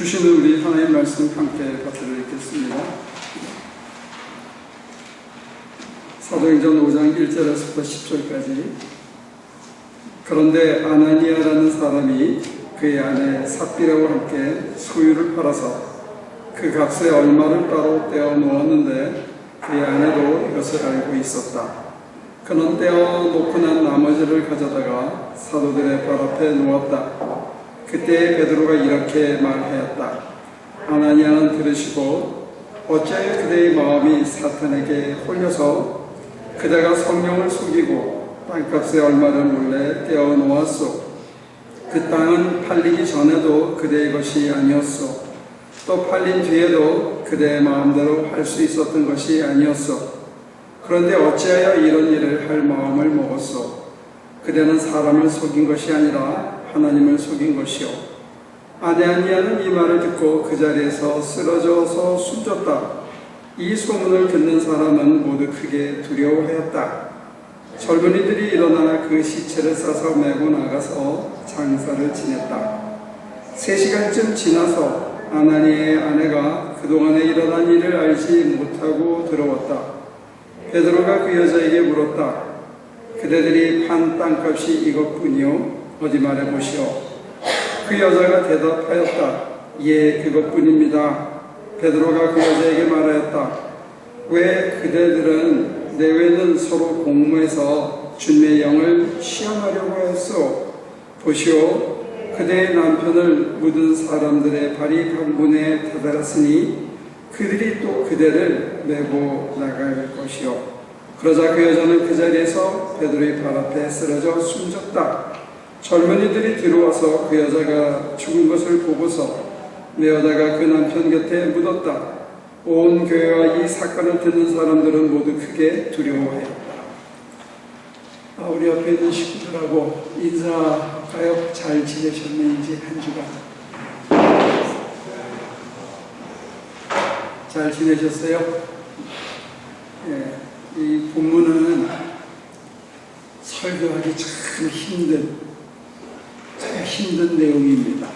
주시는 우리 하나님 말씀 함께 받들어 읽겠습니다. 사도행전 5장 1절에서부터 10절까지. 그런데 아나니아라는 사람이 그의 아내 삽비라와 함께 소유를 팔아서 그 값의 얼마를 따로 떼어 놓았는데 그의 아내도 이것을 알고 있었다. 그는 떼어 놓고 난 나머지를 가져다가 사도들의 발 앞에 놓았다. 그때 베드로가 이렇게 말하였다. 아나니아는 들으시고 어찌하여 그대의 마음이 사탄에게 홀려서 그대가 성령을 속이고 땅값의 얼마를 몰래 떼어 놓았소. 그 땅은 팔리기 전에도 그대의 것이 아니었소. 또 팔린 뒤에도 그대의 마음대로 할 수 있었던 것이 아니었소. 그런데 어찌하여 이런 일을 할 마음을 먹었소. 그대는 사람을 속인 것이 아니라 하나님을 속인 것이요. 아나니아는 이 말을 듣고 그 자리에서 쓰러져서 숨졌다. 이 소문을 듣는 사람은 모두 크게 두려워하였다. 젊은이들이 일어나 그 시체를 싸서 메고 나가서 장사를 지냈다. 3시간쯤 지나서 아나니아의 아내가 그동안에 일어난 일을 알지 못하고 들어왔다. 베드로가 그 여자에게 물었다. 그대들이 판 땅값이 이것뿐이요? 어디 말해보시오. 그 여자가 대답하였다. 예, 그것뿐입니다. 베드로가 그 여자에게 말하였다. 왜 그대들은 내외는 서로 공모해서 주님의 영을 시험하려고 했소? 보시오. 그대의 남편을 묻은 사람들의 발이 강문에 다다랐으니 그들이 또 그대를 메고 나갈 것이요. 그러자 그 여자는 그 자리에서 베드로의 발 앞에 쓰러져 숨졌다. 젊은이들이 들어와서 그 여자가 죽은 것을 보고서 메어다가 그 남편 곁에 묻었다. 온 교회와 이 사건을 듣는 사람들은 모두 크게 두려워하였다. 우리 옆에 있는 식구들하고 인사할까요? 잘 지내셨는지 한 주간 잘 지내셨어요? 예, 이 본문은 설교하기 참 힘든 내용입니다.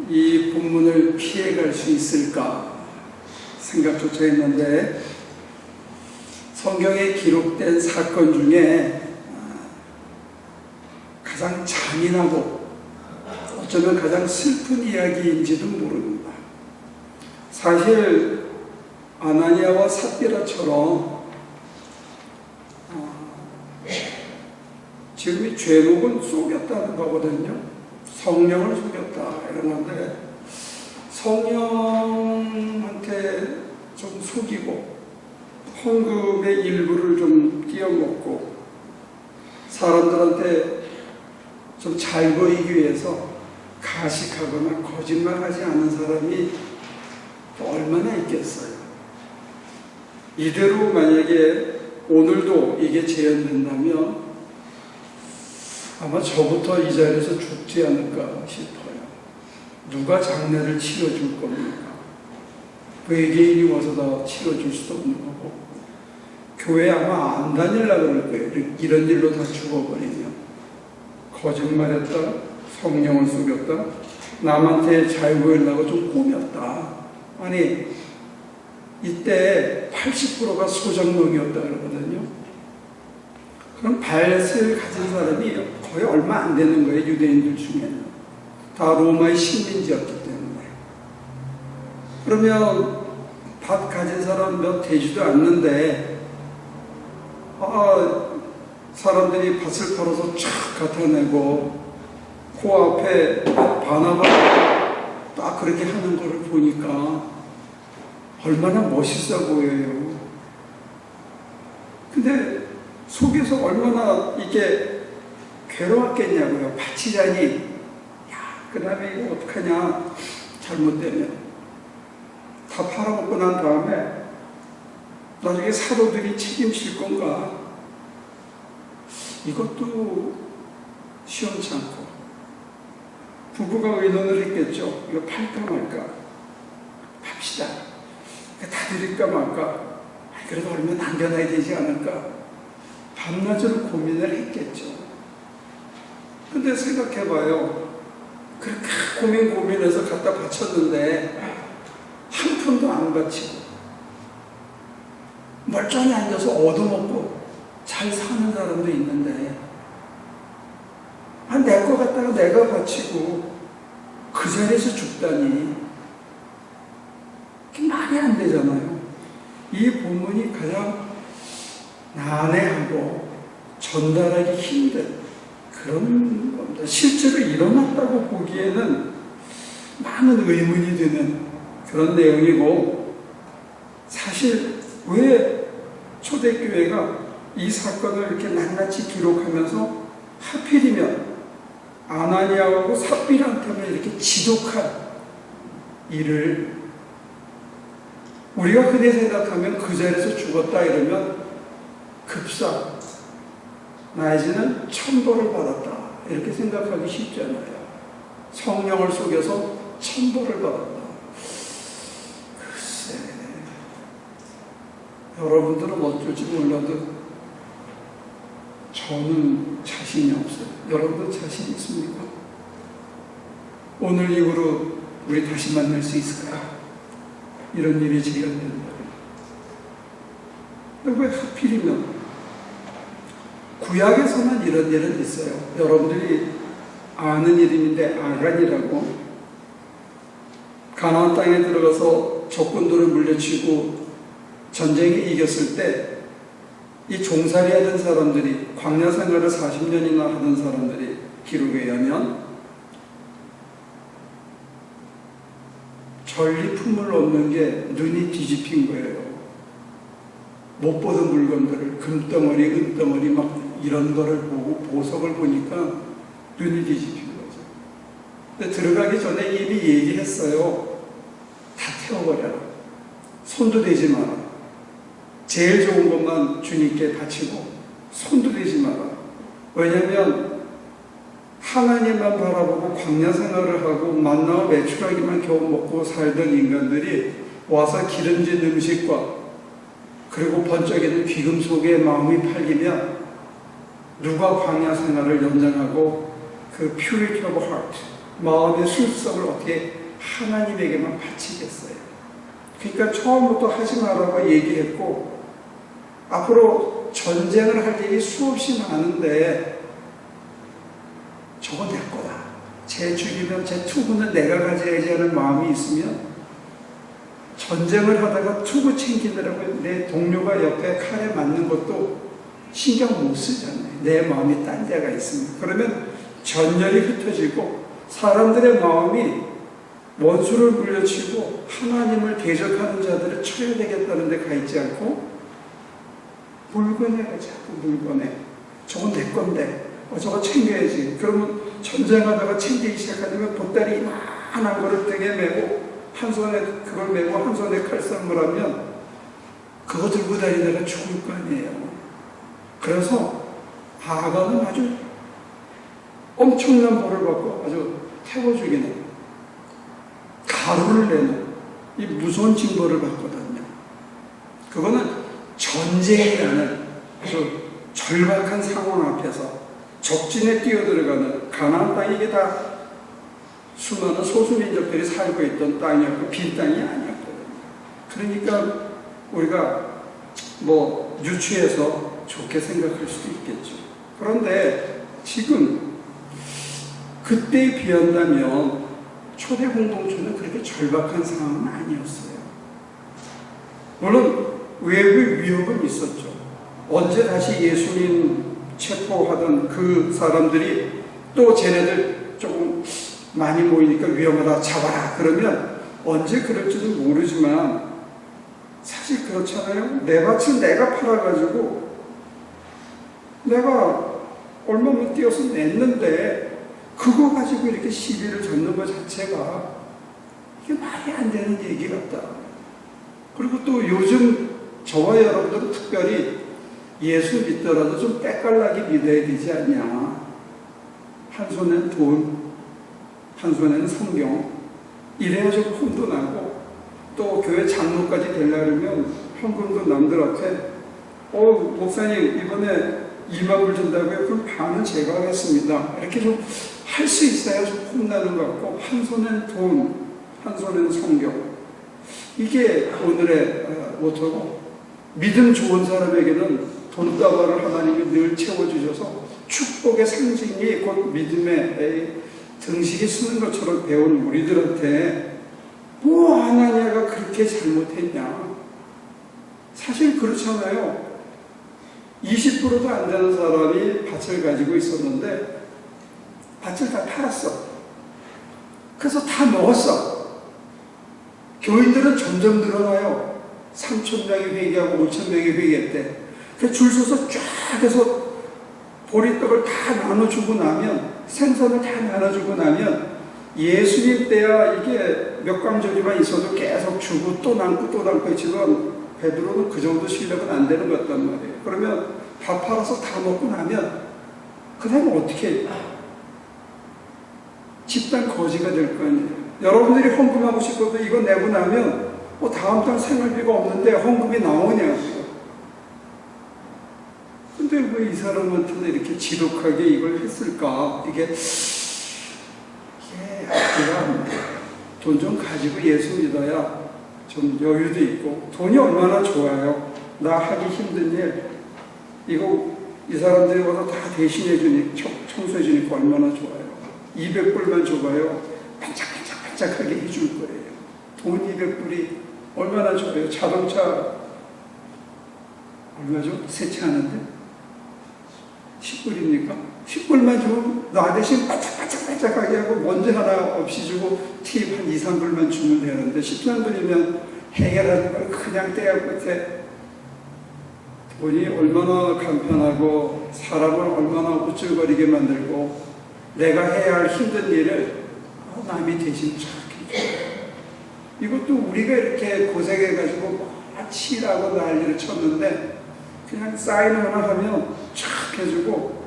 이 본문을 피해갈 수 있을까 생각조차 했는데 성경에 기록된 사건 중에 가장 잔인하고 어쩌면 가장 슬픈 이야기인지도 모릅니다. 사실 아나니아와 삽비라처럼 지금 이 죄목은 속였다는 거거든요. 성령을 속였다 이런 건데 성령한테 좀 속이고 헌금의 일부를 좀 띄어먹고 사람들한테 좀 잘 보이기 위해서 가식하거나 거짓말하지 않은 사람이 얼마나 있겠어요. 이대로 만약에 오늘도 이게 재현된다면 아마 저부터 이 자리에서 죽지 않을까 싶어요. 누가 장례를 치러줄 겁니까? 외계인이 와서 다 치러줄 수도 없는 거고 교회 아마 안 다니려고 그럴 거예요. 이런 일로 다 죽어버리면. 거짓말했다, 성령을 속였다, 남한테 잘 보이려고 좀 꾸몄다. 아니 이때 80%가 소정농이었다 그러거든요. 그럼 발세를 가진 사람이 거의 얼마 안 되는 거예요. 유대인들 중에는 다 로마의 식민지였기 때문에. 그러면 밥 가진 사람 몇 되지도 않는데 사람들이 밭을 팔아서 촥 갖다내고 코앞에 바나바 딱 그렇게 하는 거를 보니까 얼마나 멋있어 보여요. 근데 속에서 얼마나 이게 괴로웠겠냐고요. 바치자니 그 다음에 이거 어떡하냐. 잘못되면 다 팔아먹고 난 다음에 나중에 사도들이 책임질 건가. 이것도 시원치 않고 부부가 의논을 했겠죠. 이거 팔까 말까. 팝시다. 다 드릴까 말까. 그래도 얼마 남겨놔야 되지 않을까. 밤낮으로 고민을 했겠죠. 근데 생각해봐요. 그렇게 고민해서 갖다 바쳤는데 한 푼도 안 바치고 멀쩡히 앉아서 얻어먹고 잘 사는 사람도 있는데 내 거 갖다가 내가 바치고 그 자리에서 죽다니 그게 말이 안 되잖아요. 이 본문이 가장 난해하고 전달하기 힘든 그런 겁니다. 실제로 일어났다고 보기에는 많은 의문이 드는 그런 내용이고, 사실 왜 초대교회가 이 사건을 이렇게 낱낱이 기록하면서 하필이면 아나니아하고 삽비라한테만 이렇게 지독한 일을, 우리가 흔히 생각하면 그 자리에서 죽었다 이러면 급사 나이지는 천벌을 받았다 이렇게 생각하기 쉽잖아요. 성령을 속여서 천벌을 받았다. 글쎄, 여러분들은 어쩔지 몰라도 저는 자신이 없어요. 여러분들 자신 있습니까? 오늘 이후로 우리 다시 만날 수 있을까? 이런 일이 재현되는 거예요. 왜 하필이면 구약에서만 이런 일은 있어요. 여러분들이 아는 이름인데 아간이라고, 가나안 땅에 들어가서 적군들을 물리치고 전쟁에 이겼을 때 이 종살이 하던 사람들이, 광야 생활을 40년이나 하던 사람들이 기록에 의하면 전리품을 얻는 게 눈이 뒤집힌 거예요. 못 보던 물건들을, 금덩어리, 은덩어리 막 이런 거를 보고 보석을 보니까 눈이 뒤집힌 거죠. 근데 들어가기 전에 이미 얘기했어요. 다 태워버려라. 손도 대지 마라. 제일 좋은 것만 주님께 바치고 손도 대지 마라. 왜냐하면 하나님만 바라보고 광야 생활을 하고 만나와 메추라기만 겨우 먹고 살던 인간들이 와서 기름진 음식과 그리고 번쩍이는 귀금 속에 마음이 팔리면 누가 광야 생활을 연장하고 그 purity of heart, 마음의 순수성을 어떻게 하나님에게만 바치겠어요. 그러니까 처음부터 하지 말라고 얘기했고, 앞으로 전쟁을 할 일이 수없이 많은데 저거 내 거다. 제 죽이면 제 투구는 내가 가져야지 하는 마음이 있으면 전쟁을 하다가 투구 챙기느라고 내 동료가 옆에 칼에 맞는 것도 신경 못 쓰잖아요. 내 마음이 딴 데가 있습니다. 그러면 전열이 흩어지고 사람들의 마음이 원수를 물려치고 하나님을 대적하는 자들을 쳐야 되겠다는 데 가 있지 않고 물건에 가지 않고 물건에 저건 내 건데 저거 챙겨야지. 그러면 전쟁하다가 챙기기 시작하면 보따리 이만한 거를 등에 메고 한 손에 그걸 메고 한 손에 칼싸움을 하면 그거 들고 다니다가 죽을 거 아니에요. 그래서 아간은 아주 엄청난 벌을 받고 아주 태워 죽이는, 가루를 내는 이 무서운 징벌을 받거든요. 그거는 전쟁이라는 아주 절박한 상황 앞에서 적진에 뛰어들어가는, 가나안 땅이 이게 다 수많은 소수민족들이 살고 있던 땅이었고 빈 땅이 아니었거든요. 그러니까 우리가 뭐 유추해서 좋게 생각할 수도 있겠죠. 그런데 지금 그때에 비한다면 초대 공동체는 그렇게 절박한 상황은 아니었어요. 물론 외부 위협은 있었죠. 언제 다시 예수님 체포하던 그 사람들이 또 쟤네들 조금 많이 모이니까 위험하다, 잡아라 그러면 언제 그럴지도 모르지만 사실 그렇잖아요. 내 밭을 내가 팔아가지고 내가 얼마만 띄어서 냈는데 그거 가지고 이렇게 시비를 젓는 것 자체가 이게 말이 안 되는 얘기 같다. 그리고 또 요즘 저와 여러분들은 특별히 예수 믿더라도 좀 빼깔나게 믿어야 되지 않냐. 한 손에는 돈, 한 손에는 성경, 이래야 좀 혼도 나고, 또 교회 장로까지 되려면 현금도 남들 앞에 목사님 이번에 2만 불 준다고요? 그럼 반은 제가 하겠습니다. 이렇게 좀 할 수 있어야 좀 혼나는 것 같고, 한 손엔 돈, 한 손엔 성경. 이게 오늘의 모토고, 믿음 좋은 사람에게는 돈다발을 하나님이 늘 채워주셔서 축복의 상징이 곧 믿음의 등식이 쓰는 것처럼 배운 우리들한테 뭐 하나냐가 그렇게 잘못했냐. 사실 그렇잖아요. 20%도 안 되는 사람이 밭을 가지고 있었는데 밭을 다 팔았어. 그래서 다 먹었어. 교인들은 점점 늘어나요. 3,000명이 회개하고 5,000명이 회개했대. 줄 서서 쫙 해서 보리떡을 다 나눠주고 나면, 생선을 다 나눠주고 나면 예수님 때야 이게 몇 강조리만 있어도 계속 주고 또 남고 또 남고 했지만 베드로는 그 정도 실력은 안 되는 것 같단 말이에요. 그러면 밥 팔아서 다 먹고 나면 그 다음에 어떻게 해요? 집단 거지가 될 거 아니에요. 여러분들이 헌금하고 싶어도 이거 내고 나면 다음 달 생활비가 없는데 헌금이 나오냐고요. 근데 왜 이 사람한테는 이렇게 지독하게 이걸 했을까? 이게 돈 좀 가지고 예수 믿어야 좀 여유도 있고, 돈이 얼마나 좋아요. 나 하기 힘든 일 이거 이 사람들이 와서 다 대신해 주니, 청소해 주니까 얼마나 좋아요. 200불만 줘봐요. 반짝반짝반짝하게 해줄 거예요. 돈 200불이 얼마나 좋아요. 자동차 얼마죠? 세차하는데 10불입니까? 10불만 주면 나 대신 반짝반짝반짝하게 하고 먼지 하나 없이 주고 팁 한 2, 3불만 주면 되는데 13불이면 해결하는 걸 그냥 떼야 끝에. 돈이 얼마나 간편하고 사람을 얼마나 우쭐거리게 만들고, 내가 해야 할 힘든 일을 남이 대신 쫙 해줘요. 이것도 우리가 이렇게 고생해가지고 칠하고 난리를 쳤는데 그냥 사인 하나 하면 쫙 해주고,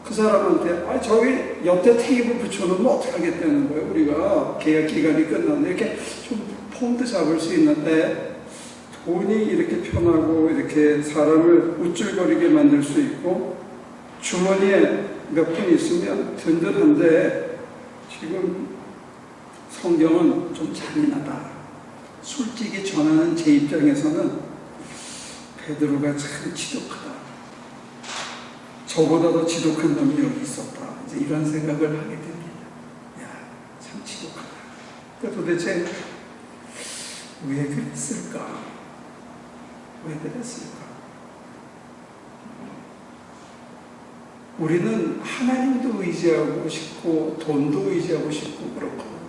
그 사람한테 저기 옆에 테이블 붙여놓으면 어떻게 하겠다는 거예요. 우리가 계약 기간이 끝났는데 이렇게 좀 폼도 잡을 수 있는데, 돈이 이렇게 편하고 이렇게 사람을 우쭐거리게 만들 수 있고, 주머니에 몇 푼 있으면 든든한데, 지금 성경은 좀 잔인하다. 솔직히 전하는 제 입장에서는 베드로가 참 지독하다. 저보다 더 지독한 놈이 여기 있었다. 이제 이런 생각을 하게 됩니다. 참 지독하다. 그러니까 도대체 왜 그랬을까? 왜 그랬을까? 우리는 하나님도 의지하고 싶고 돈도 의지하고 싶고 그렇거든요.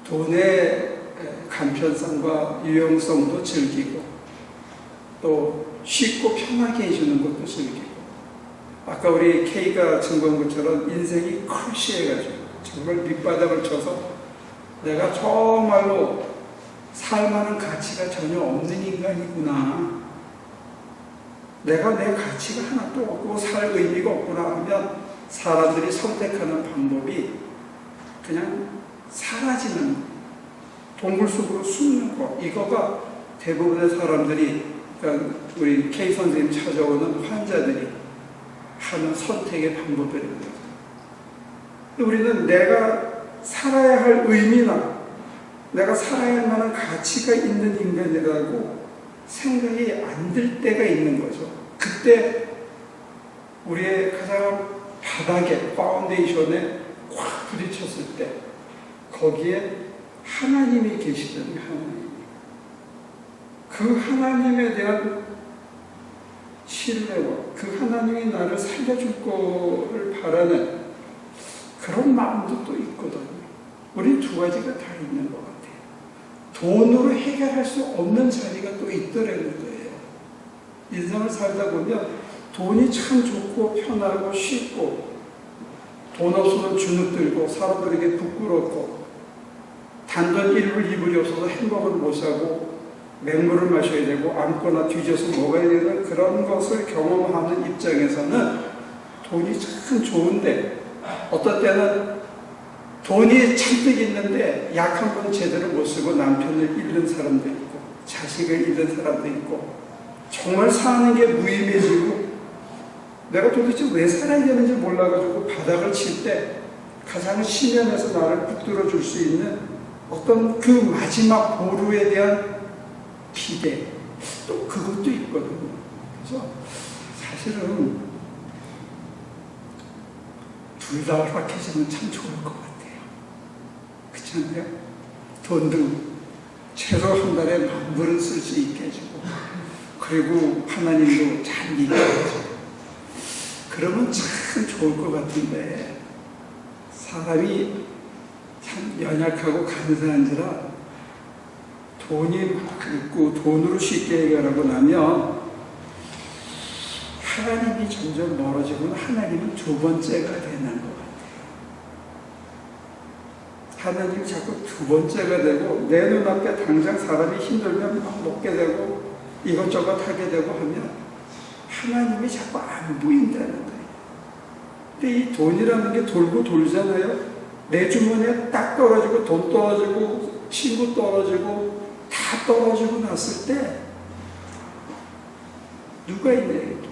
돈의 간편성과 유용성도 즐기고, 또 쉽고 편하게 해주는 것도 즐기고, 아까 우리 K가 증거한 것처럼 인생이 컬시해가지고 정말 밑바닥을 쳐서 내가 정말로 살만한 가치가 전혀 없는 인간이구나, 내가 내 가치가 하나도 없고 살 의미가 없구나 하면 사람들이 선택하는 방법이 그냥 사라지는 거, 동굴 속으로 숨는 거, 이거가 대부분의 사람들이, 그러니까 우리 K 선생님 찾아오는 환자들이 하는 선택의 방법들입니다. 우리는 내가 살아야 할 의미나 내가 살아야 할 만한 가치가 있는 인간이라고 생각이 안 들 때가 있는 거죠. 그때 우리의 가장 바닥에, 파운데이션에 확 부딪혔을 때 거기에 하나님이 계시던 하나님, 그 하나님에 대한 신뢰와 그 하나님이 나를 살려줄 거를 바라는 그런 마음도 또 있거든요. 우리 두 가지가 다 있는 것 같아요. 돈으로 해결할 수 없는 자리가 또 있더라는 거예요. 인생을 살다 보면 돈이 참 좋고 편하고 쉽고, 돈 없으면 주눅들고 사람들에게 부끄럽고, 단돈 1불 2불이 없어서 햄버거를 못 사고 맹물을 마셔야 되고 아무거나 뒤져서 먹어야 되는 그런 것을 경험하는 입장에서는 돈이 참 좋은데, 어떤 때는 돈이 잔뜩 있는데 약 한 번 제대로 못 쓰고 남편을 잃는 사람도 있고 자식을 잃는 사람도 있고, 정말 사는 게 무의미해지고 내가 도대체 왜 살아야 되는지 몰라가지고 바닥을 칠 때 가장 심연에서 나를 붙들어 줄 수 있는 어떤 그 마지막 보루에 대한 기대, 또 그것도 있거든요. 그래서 사실은 둘 다 허락해주면 참 좋을 것 같아요. 그렇지 않나요? 돈도 최소 한 달에 10,000불은 쓸 수 있게 해주고, 그리고 하나님도 잘 믿게 해주고, 그러면 참 좋을 것 같은데, 사람이 참 연약하고 간사한지라 돈이 있고 돈으로 쉽게 해결하고 나면 하나님이 점점 멀어지고 하나님은 두 번째가 되는 것 같아요. 하나님이 자꾸 두 번째가 되고 내 눈앞에 당장 사람이 힘들면 막 먹게 되고 이것저것 하게 되고 하면 하나님이 자꾸 안 보인다는 거예요. 근데 이 돈이라는 게 돌고 돌잖아요. 내 주머니에 딱 떨어지고 돈 떨어지고 친구 떨어지고 다 떨어지고 났을 때 누가 있냐?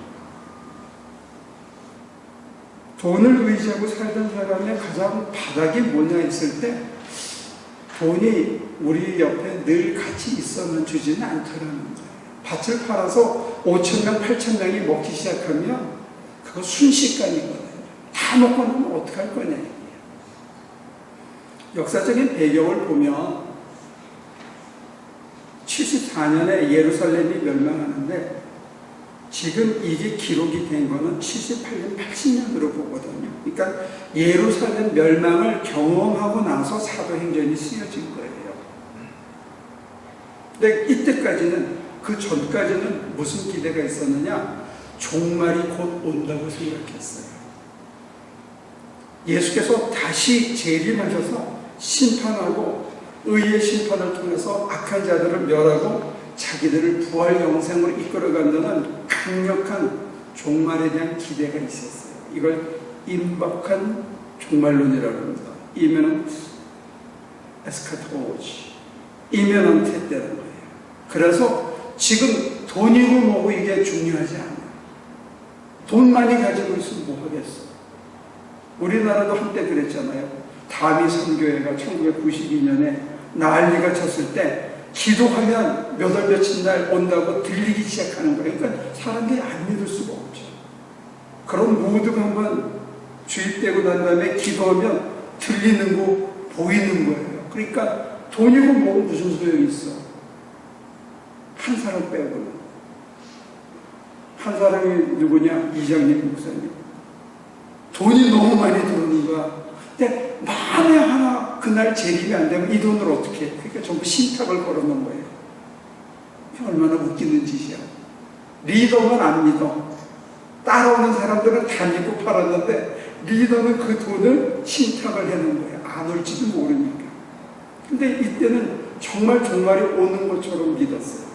돈을 의지하고 살던 사람의 가장 바닥이 뭐냐 했을 때 돈이 우리 옆에 늘 같이 있어만 주지는 않더라는 거예요. 밭을 팔아서 5,000명, 8,000명이 먹기 시작하면 그거 순식간이거든요. 다 먹고 나면 어떡할 거냐. 역사적인 배경을 보면 74년에 예루살렘이 멸망하는데 지금 이게 기록이 된 거는 78년, 80년으로 보거든요. 그러니까 예루살렘 멸망을 경험하고 나서 사도행전이 쓰여진 거예요. 근데 이때까지는, 그 전까지는 무슨 기대가 있었느냐? 종말이 곧 온다고 생각했어요. 예수께서 다시 재림하셔서 심판하고 의의 심판을 통해서 악한 자들을 멸하고 자기들을 부활 영생으로 이끌어간다는 강력한 종말에 대한 기대가 있었어요. 이걸 임박한 종말론이라고 합니다. 이면헌트 에스카토로지, 이면헌트 때라는 거예요. 그래서 지금 돈이고 뭐고 이게 중요하지 않아요. 돈 많이 가지고 있으면 뭐 하겠어. 우리나라도 한때 그랬잖아요. 다미 선교회가 1992년에 난리가 쳤을 때 기도하면 몇 월 며칠 날 온다고 들리기 시작하는 거예요. 그러니까 사람들이 안 믿을 수가 없죠. 그런 모두가 한번 주입되고 난 다음에 기도하면 들리는 거, 보이는 거예요. 그러니까 돈이고 뭐 무슨 소용이 있어. 한 사람 빼고는. 한 사람이 누구냐? 이장님 목사님. 돈이 너무 많이 들어오는 거야. 근데 만에 하나 그날 재림이 안 되면 이 돈을 어떻게 해? 그러니까 전부 신탁을 걸어놓은 거예요. 얼마나 웃기는 짓이야. 리더는 안 믿어. 따라오는 사람들은 다 믿고 팔았는데 리더는 그 돈을 신탁을 해놓은 거예요. 안 올지도 모르니까. 근데 이때는 정말 종말이 오는 것처럼 믿었어요.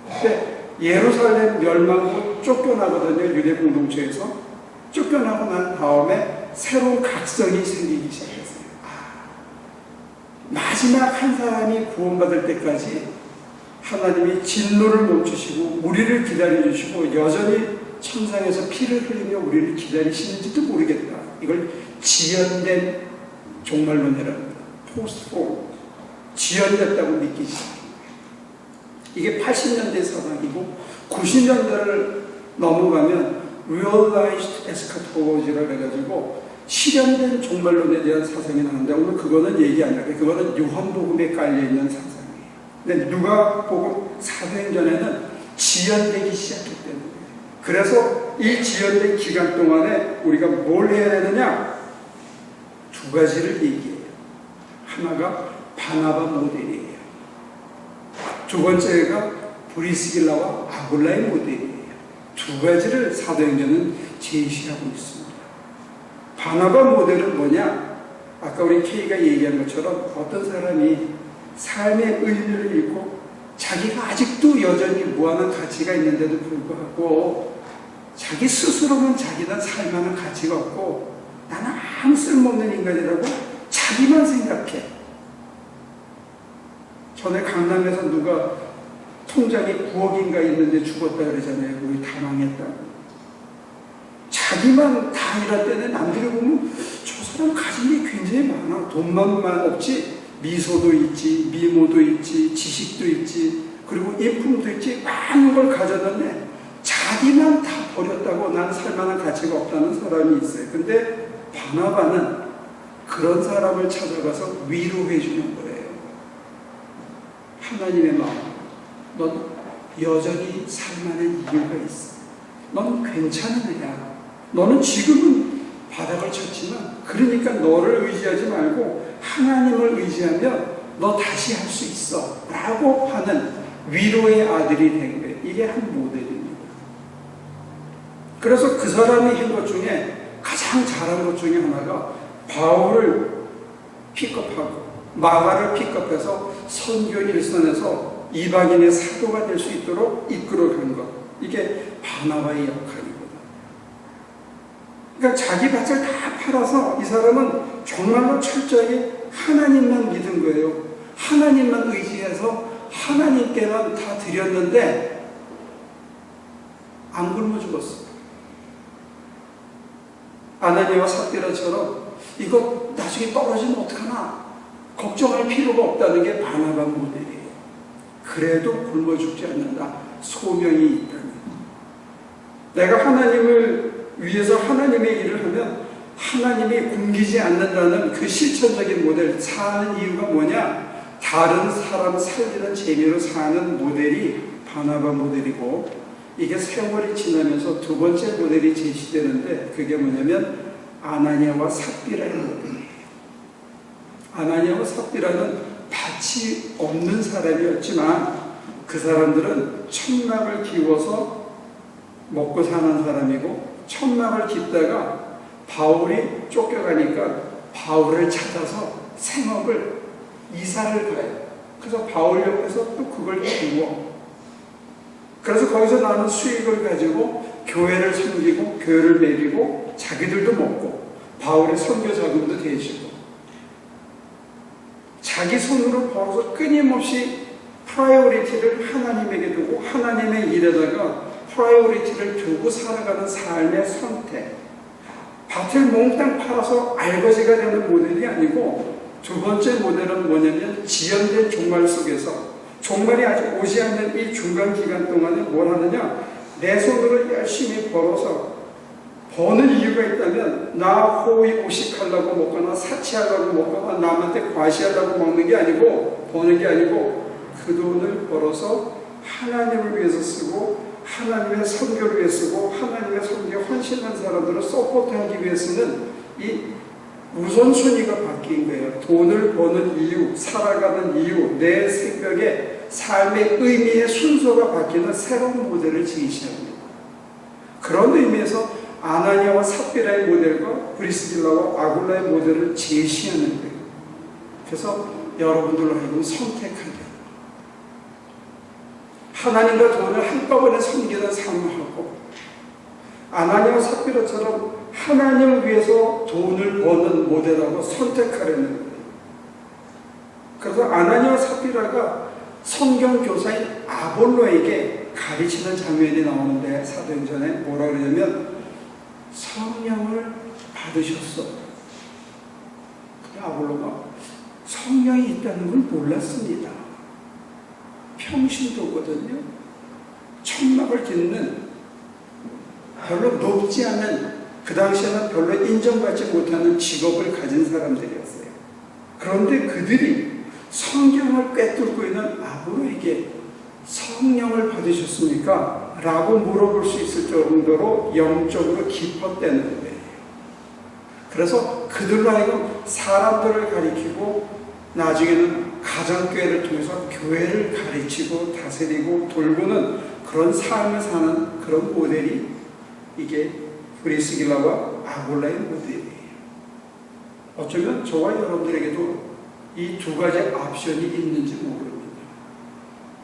근데 예루살렘 멸망으로 쫓겨나거든요. 유대 공동체에서. 쫓겨나고 난 다음에 새로운 각성이 생기기 시작했어요. 마지막 한 사람이 구원받을 때까지 하나님이 진노를 멈추시고 우리를 기다려주시고 여전히 천상에서 피를 흘리며 우리를 기다리시는지도 모르겠다. 이걸 지연된 종말론이랍니다. 포스트폴, 지연됐다고 믿기 시작합니다. 이게 80년대 사상이고 90년대를 넘어가면 Realized Eschatology라고 해가지고 실현된 종말론에 대한 사상이 나오는데 오늘 그거는 얘기 안 하고 그거는 요한복음에 깔려있는 사상이에요. 근데 누가복음 사도행전에는 지연되기 시작했기 때문에 그래서 이 지연된 기간 동안에 우리가 뭘 해야 되느냐? 두 가지를 얘기해요. 하나가 바나바 모델이에요. 두 번째가 브리스길라와 아굴라의 모델이에요. 두 가지를 사도행전은 제시하고 있습니다. 바나바 모델은 뭐냐? 아까 우리 K가 얘기한 것처럼 어떤 사람이 삶의 의미를 잃고 자기가 아직도 여전히 무한한 가치가 있는데도 불구하고 자기 스스로는 자기는 살만한 가치가 없고 나는 아무 쓸모없는 인간이라고 자기만 생각해. 전에 강남에서 누가 통장에 9억인가 있는데 죽었다 그러잖아요. 우리 다 망했다고. 자기만 다 이럴 때는 남들이 보면 저 사람 가진 게 굉장히 많아. 돈만 없지 미소도 있지, 미모도 있지, 지식도 있지, 그리고 인품도 있지, 많은 걸 가졌는데 자기만 다 버렸다고 나는 살만한 가치가 없다는 사람이 있어요. 근데 바나바는 그런 사람을 찾아가서 위로해 주는 거예요. 하나님의 마음, 넌 여전히 살만한 이유가 있어. 넌 괜찮은 애야. 너는 지금은 바닥을 쳤지만 그러니까 너를 의지하지 말고 하나님을 의지하면 너 다시 할 수 있어 라고 하는 위로의 아들이 된 거예요. 이게 한 모델입니다. 그래서 그 사람이 한 것 중에 가장 잘한 것 중에 하나가 바울을 픽업하고 마가를 픽업해서 선교 일선에서 이방인의 사도가 될 수 있도록 이끌어간 것. 이게 바나바의 역할이거든. 그러니까 자기 밭을 다 팔아서 이 사람은 정말로 철저히 하나님만 믿은 거예요. 하나님만 의지해서 하나님께만 다 드렸는데 안 굶어 죽었어. 아나니아와 삽비라처럼 이거 나중에 떨어지면 어떡하나 걱정할 필요가 없다는 게 바나바 모델이에요. 그래도 굶어 죽지 않는다. 소명이 있다면. 내가 하나님을 위해서 하나님의 일을 하면 하나님이 굶기지 않는다는 그 실천적인 모델, 사는 이유가 뭐냐? 다른 사람 살리는 재미로 사는 모델이 바나바 모델이고, 이게 세월이 지나면서 두 번째 모델이 제시되는데 그게 뭐냐면 아나니아와 삽비라의 모델이에요. 아나니아와 삽비라는 밭이 없는 사람이었지만 그 사람들은 천막을 기워서 먹고 사는 사람이고, 천막을 깃다가 바울이 쫓겨가니까 바울을 찾아서 생업을 이사를 가요. 그래서 바울 옆에서 또 그걸 키워. 그래서 거기서 나는 수익을 가지고 교회를 섬기고 교회를 매리고 자기들도 먹고 바울의 선교 자금도 대주고 자기 손으로 벌어서 끊임없이 프라이오리티를 하나님에게 두고 하나님의 일에다가 프라이오리티를 두고 살아가는 삶의 선택. 밭을 몽땅 팔아서 알거지가 되는 모델이 아니고, 두 번째 모델은 뭐냐면 지연된 종말 속에서 종말이 아직 오지 않는 이 중간 기간 동안에 뭘 하느냐, 내 손으로 열심히 벌어서 버는 이유가 있다면 나 호의 오식하려고 먹거나 사치하려고 먹거나 남한테 과시하려고 먹는 게 아니고, 버는 게 아니고 그 돈을 벌어서 하나님을 위해서 쓰고 하나님의 선교를 위해 쓰고 하나님의 선교에 헌신한 사람들을 서포트하기 위해서는 이 우선순위가 바뀐 거예요. 돈을 버는 이유, 살아가는 이유, 내 생각의 삶의 의미의 순서가 바뀌는 새로운 모델을 제시합니다. 그런 의미에서 아나니아와 삽비라의 모델과 브리스길라와 아굴라의 모델을 제시하는 거예요. 그래서 여러분들로 하여금 선택하게, 하나님과 돈을 한꺼번에 섬기는 삶을 하고, 아나니아와 삽비라처럼 하나님을 위해서 돈을 버는 모델하고 선택하려는 거예요. 그래서 아나니아와 삽비라가 성경 교사인 아볼로에게 가르치는 장면이 나오는데 사도행전에 뭐라 그러냐면 성령을 받으셨어. 근데 아볼로가 성령이 있다는 걸 몰랐습니다. 평신도거든요. 천막을 깃는 별로 높지 않은, 그 당시에는 별로 인정받지 못하는 직업을 가진 사람들이었어요. 그런데 그들이 성경을 꿰뚫고 있는 아볼로에게 성령을 받으셨습니까? 라고 물어볼 수 있을 정도로 영적으로 깊었다는 거예요. 그래서 그들로 하여금 사람들을 가리키고 나중에는 가정교회를 통해서 교회를 가르치고 다스리고 돌보는 그런 삶을 사는 그런 모델이 이게 브리스길라와 아굴라의 모델이에요. 어쩌면 저와 여러분들에게도 이 두 가지 옵션이 있는지 모릅니다.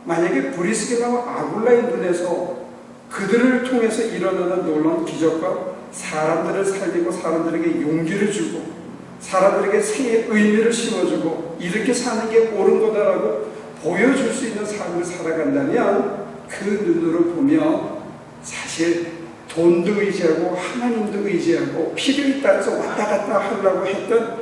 만약에 브리스길라와 아굴라의 눈에서 그들을 통해서 일어나는 놀라운 기적과 사람들을 살리고 사람들에게 용기를 주고 사람들에게 생의 의미를 심어주고 이렇게 사는 게 옳은 거다라고 보여줄 수 있는 삶을 살아간다면 그 눈으로 보면 사실 돈도 의지하고 하나님도 의지하고 필요에 따라서 왔다 갔다 하려고 했던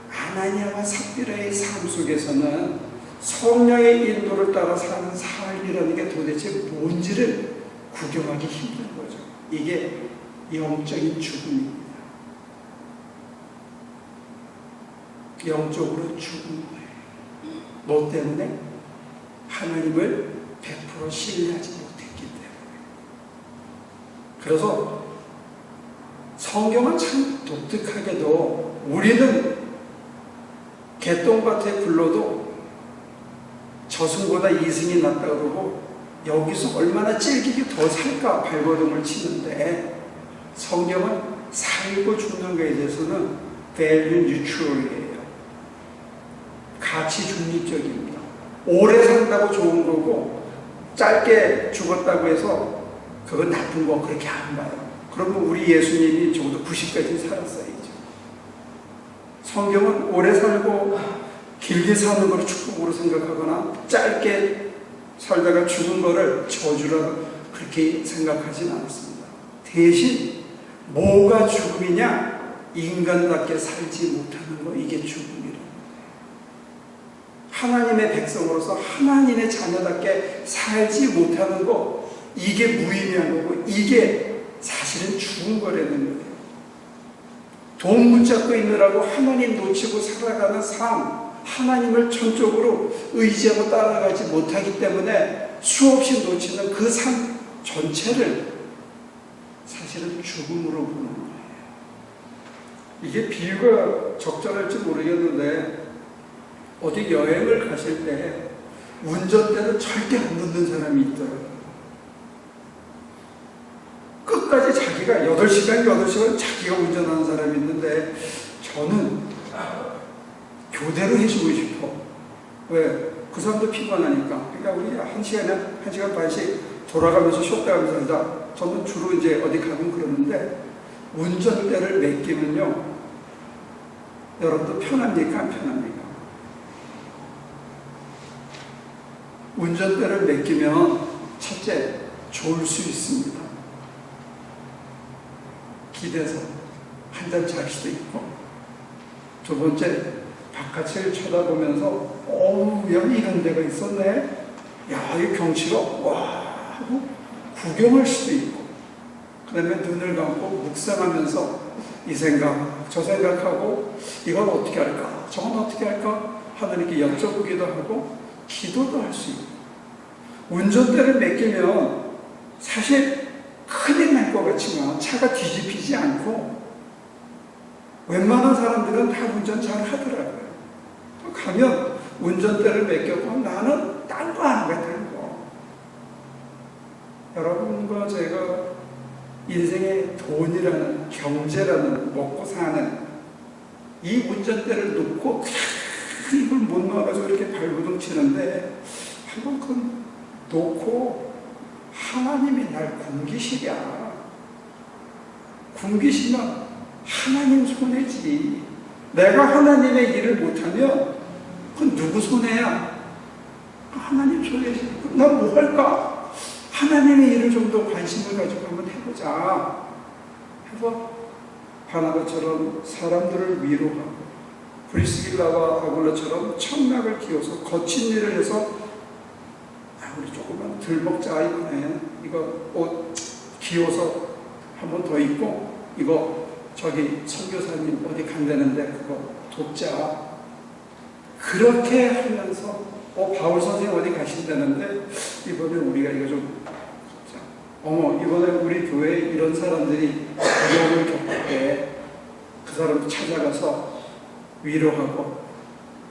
아나니아와 삽비라의 삶 속에서는 성령의 인도를 따라 사는 삶이라는 게 도대체 뭔지를 구경하기 힘든 거죠. 이게 영적인 죽음입니다. 영적으로 죽은 거예요. 뭐 때문에? 하나님을 100% 신뢰하지 못했기 때문에. 그래서 성경은 참 독특하게도 우리는 개똥밭에 굴러도 저승보다 이승이 낫다 그러고 여기서 얼마나 질기게 더 살까 발버둥을 치는데, 성경은 살고 죽는 것에 대해서는 value neutral이에요. 가치 중립적입니다. 오래 산다고 좋은 거고 짧게 죽었다고 해서 그건 나쁜 거 그렇게 안 봐요. 그러면 우리 예수님이 적어도 90까지 살았어야죠. 성경은 오래 살고 길게 사는 걸 축복으로 생각하거나 짧게 살다가 죽은 거를 저주라 그렇게 생각하진 않습니다. 대신 뭐가 죽음이냐? 인간답게 살지 못하는 거, 이게 죽음이라는 거예요. 하나님의 백성으로서 하나님의 자녀답게 살지 못하는 거, 이게 무의미한 거고 이게 사실은 죽은 거라는 거예요. 돈 붙잡고 있느라고 하나님 놓치고 살아가는 삶, 하나님을 전적으로 의지하고 따라가지 못하기 때문에 수없이 놓치는 그 삶 전체를 사실은 죽음으로 보는 거예요. 이게 비유가 적절할지 모르겠는데, 어디 여행을 가실 때 운전대를 절대 안 놓는 사람이 있더라고요. 끝까지 자기가 8시간 자기가 운전하는 사람이 있는데, 저는 교대로 해주고 싶어. 왜? 그 사람도 피곤하니까. 그러니까 우리 1시간 반씩 돌아가면서 쉬었다 하면서 저는 주로 이제 어디 가면 그러는데, 운전대를 맡기면요, 여러분도 편합니까? 안 편합니까? 운전대를 맡기면 첫째, 졸 수 있습니다. 기대서 한잔 잘 수도 있고, 두 번째, 바깥을 쳐다보면서 여기 이런 데가 있었네, 야, 이 경치가 와 하고 구경할 수도 있고, 그 다음에 눈을 감고 묵상하면서 이 생각 저 생각하고 이건 어떻게 할까, 저건 어떻게 할까 하나님께 여쭤보기도 하고 기도도 할 수 있고. 운전대를 맡기면 사실 큰일 날 것 같지만 차가 뒤집히지 않고 웬만한 사람들은 다 운전 잘 하더라고요. 가면 운전대를 맡겼고 나는 딴 거 하는 거야, 딴 거. 여러분과 제가 인생의 돈이라는, 경제라는, 먹고 사는 이 운전대를 놓고 이걸 못 놔가지고 이렇게 발버둥 치는데, 한번 그건 놓고 하나님이 날 굶기시랴. 굶기시면 하나님 손해지. 내가 하나님의 일을 못하면 그건 누구 손해야? 하나님 손해지. 난 뭐 할까? 하나님의 일을 좀 더 관심을 가지고 한번 해보자. 해서 바나바처럼 사람들을 위로하고, 브리스길라와 아굴라처럼 청락을 기워서 거친 일을 해서, 우리 조금만 덜 먹자 이번에, 이거 옷 기워서 한 번 더 입고, 이거 저기 선교사님 어디 간다는데 그거 돕자. 그렇게 하면서 바울 선생님 어디 가신다는데 이번에 우리가 이거 좀, 이번에 우리 교회에 이런 사람들이 어려움을 겪을 때 그 사람 찾아가서 위로하고,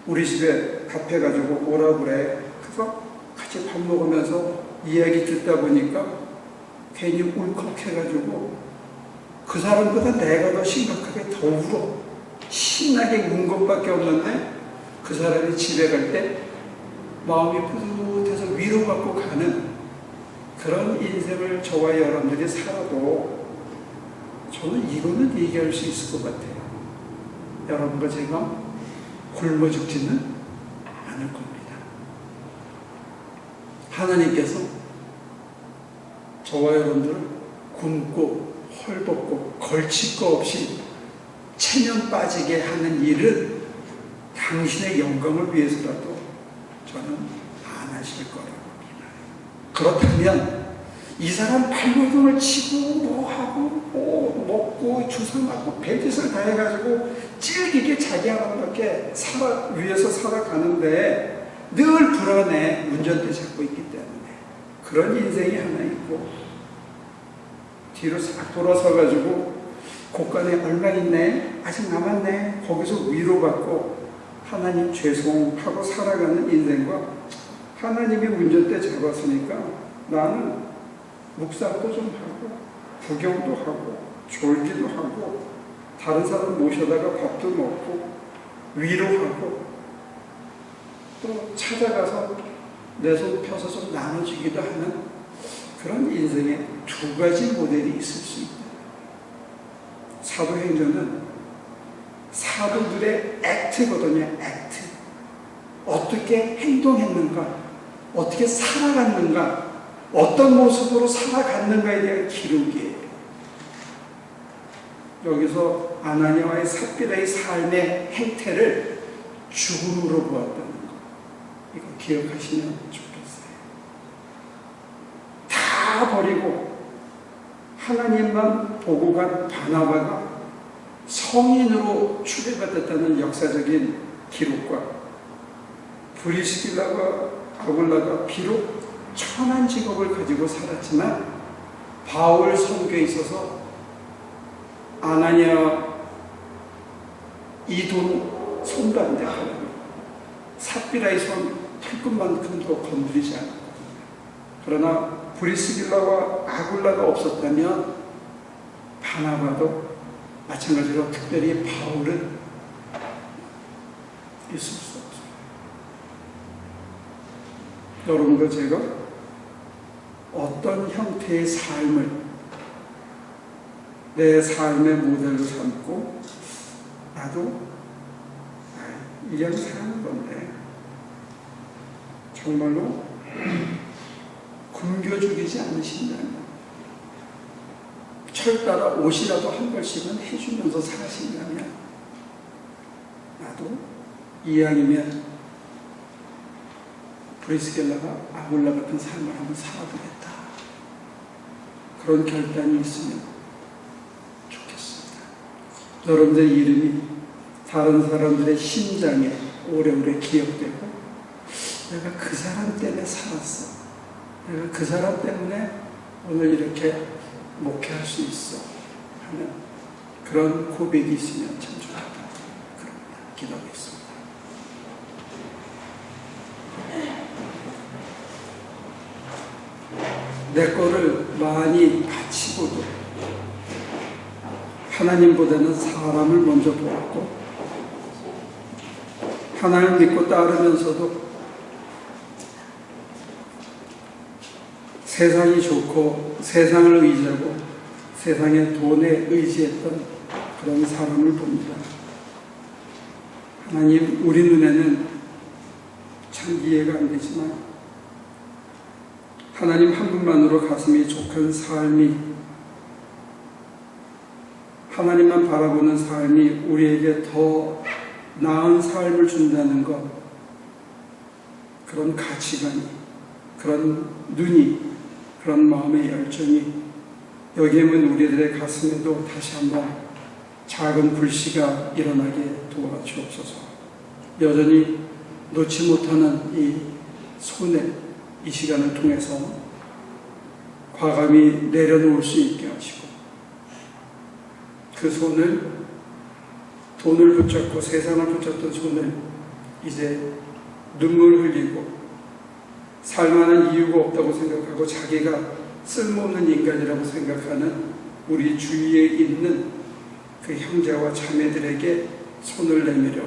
우리 집에 밥해가지고 오라 그래. 그래서 같이 밥 먹으면서 이야기 듣다 보니까 괜히 울컥해가지고 그 사람보다 내가 더 심각하게 더 울어. 신나게 운 것밖에 없는데 그 사람이 집에 갈 때 마음이 뿌듯해서 위로받고 가는 그런 인생을 저와 여러분들이 살아도 저는 이거는 얘기할 수 있을 것 같아요. 여러분과 제가 굶어 죽지는 않을 겁니다. 하나님께서 저와 여러분들을 굶고 헐벗고 걸칠 거 없이 체면 빠지게 하는 일은 당신의 영광을 위해서라도 저는 안 하실 거라고 믿어요. 그렇다면 이 사람 발버둥을 치고 뭐하고 뭐 먹고 주사 맞고 별짓을 다 해가지고 찔기게 자기 하나밖에 위해서 살아가는데 늘 불안해. 운전대 잡고 있기 때문에. 그런 인생이 하나 있고 뒤로 싹 돌아서가지고 곳간에 얼마 있네, 아직 남았네, 거기서 위로받고 하나님 죄송하고 살아가는 인생과 하나님이 운전대 잡았으니까 나는 묵상도 좀 하고 구경도 하고 졸기도 하고 다른 사람 모셔다가 밥도 먹고 위로하고 또 찾아가서 내 손 펴서 좀 나눠주기도 하는 그런 인생의 두 가지 모델이 있을 수 있다. 사도행전은 사도들의 액트거든요. 액트. 어떻게 행동했는가, 어떻게 살아갔는가, 어떤 모습으로 살아갔는가에 대한 기록이에요. 여기서 아나니아와의 삽비라의 삶의 행태를 죽음으로 보았다는 거, 이거 기억하시면 좋겠어요. 다 버리고 하나님만 보고 간 바나바가 성인으로 추배받았다는 역사적인 기록과 브리스길라와 아굴라가 비록 천한 직업을 가지고 살았지만 바울 선교에 있어서 아나니아 이돈 손도 안 대고 삽비라의 손 털끝만큼도 건드리지 않았거든요. 그러나 브리스길라와 아굴라가 없었다면 바나바도 마찬가지로 특별히 바울은 있을 수 없어요. 여러분과 제가 어떤 형태의 삶을 내 삶의 모델로 삼고 나도 이왕 사는 건데 정말로 굶겨 죽이지 않으신다면 철 따라 옷이라도 한 벌씩은 해주면서 사신다면 나도 이왕이면 브리스길라가 아굴라 같은 삶을 한번 살아보겠다. 그런 결단이 있으면 좋겠습니다. 여러분들의 이름이 다른 사람들의 심장에 오래오래 기억되고 내가 그 사람 때문에 살았어. 내가 그 사람 때문에 오늘 이렇게 목회할 수 있어 하는 그런 고백이 있으면 참 좋겠다. 그럽니다. 기도하겠습니다. 내 거를 많이 바치고도 하나님보다는 사람을 먼저 보았고 하나님을 믿고 따르면서도 세상이 좋고 세상을 의지하고 세상의 돈에 의지했던 그런 사람을 봅니다. 하나님, 우리 눈에는 참 이해가 안 되지만 하나님 한 분만으로 가슴이 족한 삶이, 하나님만 바라보는 삶이 우리에게 더 나은 삶을 준다는 것, 그런 가치관이, 그런 눈이, 그런 마음의 열정이 여기에는 우리들의 가슴에도 다시 한번 작은 불씨가 일어나게 도와주옵소서. 여전히 놓지 못하는 이 손에 이 시간을 통해서 과감히 내려놓을 수 있게 하시고 그 손을, 돈을 붙잡고 세상을 붙잡던 손을 이제 눈물 흘리고 살만한 이유가 없다고 생각하고 자기가 쓸모없는 인간이라고 생각하는 우리 주위에 있는 그 형제와 자매들에게 손을 내밀어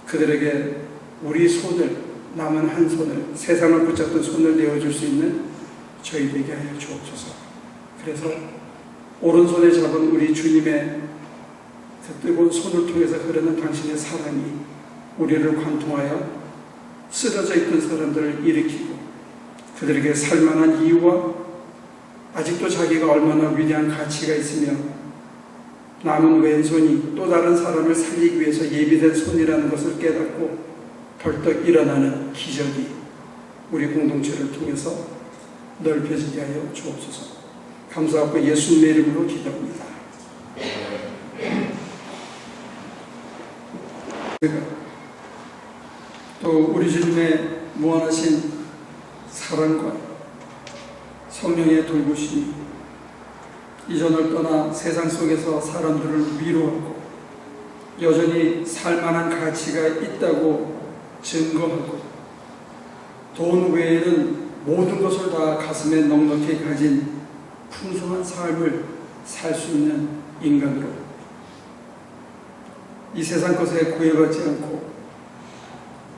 그들에게 우리 손을, 남은 한 손을, 세상을 붙잡던 손을 내어줄 수 있는 저희 되게 하여 주옵소서. 그래서 오른손에 잡은 우리 주님의 그 뜨거운 손을 통해서 흐르는 당신의 사랑이 우리를 관통하여 쓰러져 있던 사람들을 일으키고 그들에게 살만한 이유와 아직도 자기가 얼마나 위대한 가치가 있으며 남은 왼손이 또 다른 사람을 살리기 위해서 예비된 손이라는 것을 깨닫고 벌떡 일어나는 기적이 우리 공동체를 통해서 넓혀지게 하여 주옵소서. 감사하고 예수님의 이름으로 기도합니다. 또 우리 주님의 무한하신 사랑과 성령의 돌보심이 이전을 떠나 세상 속에서 사람들을 위로하고 여전히 살만한 가치가 있다고 증거하고 돈 외에는 모든 것을 다 가슴에 넉넉히 가진 풍성한 삶을 살 수 있는 인간으로 이 세상 것에 구애받지 않고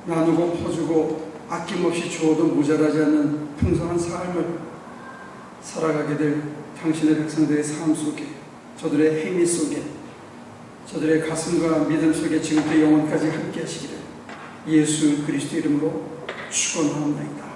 나누고 퍼주고 아낌없이 주어도 모자라지 않는 풍성한 삶을 살아가게 될 당신의 백성들의 삶 속에, 저들의 행위 속에, 저들의 가슴과 믿음 속에 지금부터 영원까지 함께 하시기를 예수 그리스도 이름으로 축원하옵나이다.